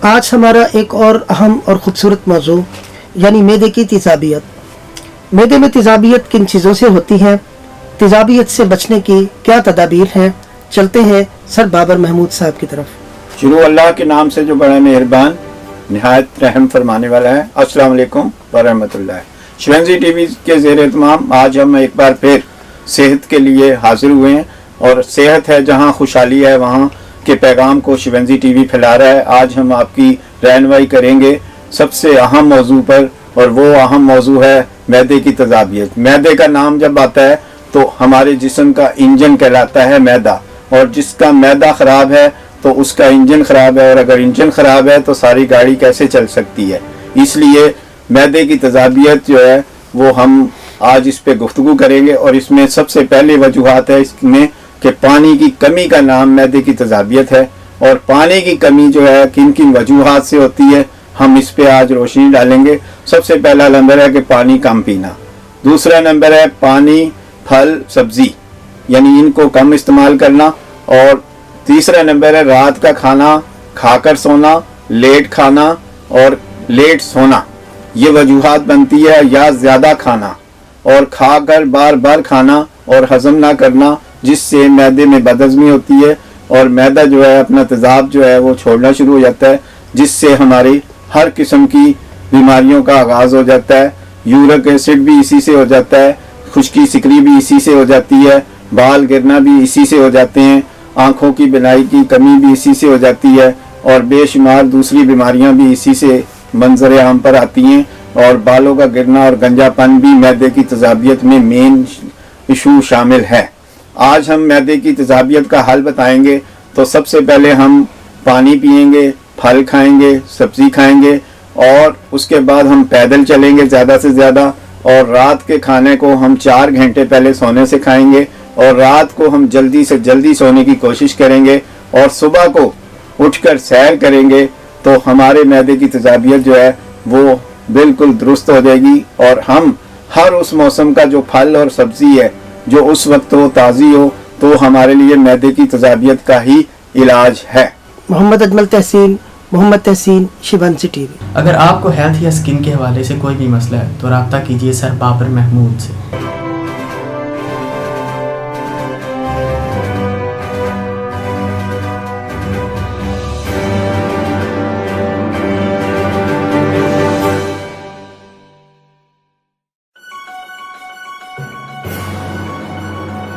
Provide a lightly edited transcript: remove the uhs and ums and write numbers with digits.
आज हमारा एक और अहम और ख़ूबसूरत मौजू यानी मैदे की तेज़ाबियत। मैदे में तेज़ाबियत किन चीज़ों से होती है, तेज़ाबियत से बचने की क्या तदाबीर हैं। चलते हैं सर बाबर महमूद साहब की तरफ। शुरू अल्लाह के नाम से जो बड़ा मेहरबान निहायत रहम फरमाने वाला है। अस्सलाम वालेकुम व रहमतुल्लाह। शिवंजी टीवी के ज़ेर एहतमाम आज हम एक बार फिर सेहत के लिए हाजिर हुए हैं और सेहत है जहां खुशहाली है वहां के पैगाम को शिवंजी टीवी फैला रहा है। आज हम आपकी रहनुमाई करेंगे सबसे अहम मौजू पर, और वो अहम मौजू है मैदे की तेज़ाबियत। मैदे का नाम जब आता है तो हमारे जिस्म का इंजन कहलाता है मैदा, और जिसका मैदा ख़राब है तो उसका इंजन ख़राब है, और अगर इंजन ख़राब है तो सारी गाड़ी कैसे चल सकती है। इसलिए मैदे की तेज़ाबियत जो है वो हम आज इस पे गुफ्तगू करेंगे, और इसमें सबसे पहले वजूहात है इसमें कि पानी की कमी का नाम मैदे की तेज़ाबियत है, और पानी की कमी जो है किन किन वजूहात से होती है हम इस पे आज रोशनी डालेंगे। सबसे पहला नंबर है कि पानी कम पीना, दूसरा नंबर है पानी फल सब्जी यानी इनको कम इस्तेमाल करना, और तीसरा नंबर है रात का खाना खाकर सोना, लेट खाना और लेट सोना। ये वजूहात बनती है, या ज़्यादा खाना और खाकर बार बार खाना और हजम ना करना, जिससे मैदे में बदहज़मी होती है और मैदा जो है अपना तेज़ाब जो है वो छोड़ना शुरू हो जाता है, जिससे हमारी हर किस्म की बीमारियों का आगाज़ हो जाता है। यूरिक एसिड भी इसी से हो जाता है, खुश्की सिकरी भी इसी से हो जाती है, बाल गिरना भी इसी से हो जाते हैं, आँखों की बिनाई की कमी भी इसी से हो जाती है, और बेशुमार दूसरी बीमारियां भी इसी से मंजर आम पर आती हैं। और बालों का गिरना और गंजापन भी मैदे की तेज़ाबियत में मेन इशू शामिल है। आज हम मैदे की तेज़ाबियत का हल बताएंगे। तो सबसे पहले हम पानी पिएंगे, फल खाएंगे, सब्जी खाएंगे, और उसके बाद हम पैदल चलेंगे ज़्यादा से ज़्यादा, और रात के खाने को हम 4 घंटे पहले सोने से खाएंगे, और रात को हम जल्दी से जल्दी सोने की कोशिश करेंगे, और सुबह को उठकर सैर करेंगे तो हमारे मैदे की तेज़ाबियत जो है वो बिल्कुल दुरुस्त हो जाएगी, और हम हर उस मौसम का जो फल और सब्जी है जो उस वक्त हो ताज़ी हो तो हमारे लिए मैदे की तेज़ाबियत का ही इलाज है। मोहम्मद अजमल तहसीन, शिवंजी टीवी। अगर आपको हेल्थ या स्किन के हवाले से कोई भी मसला है तो रब्ता कीजिए सर बाबर महमूद से।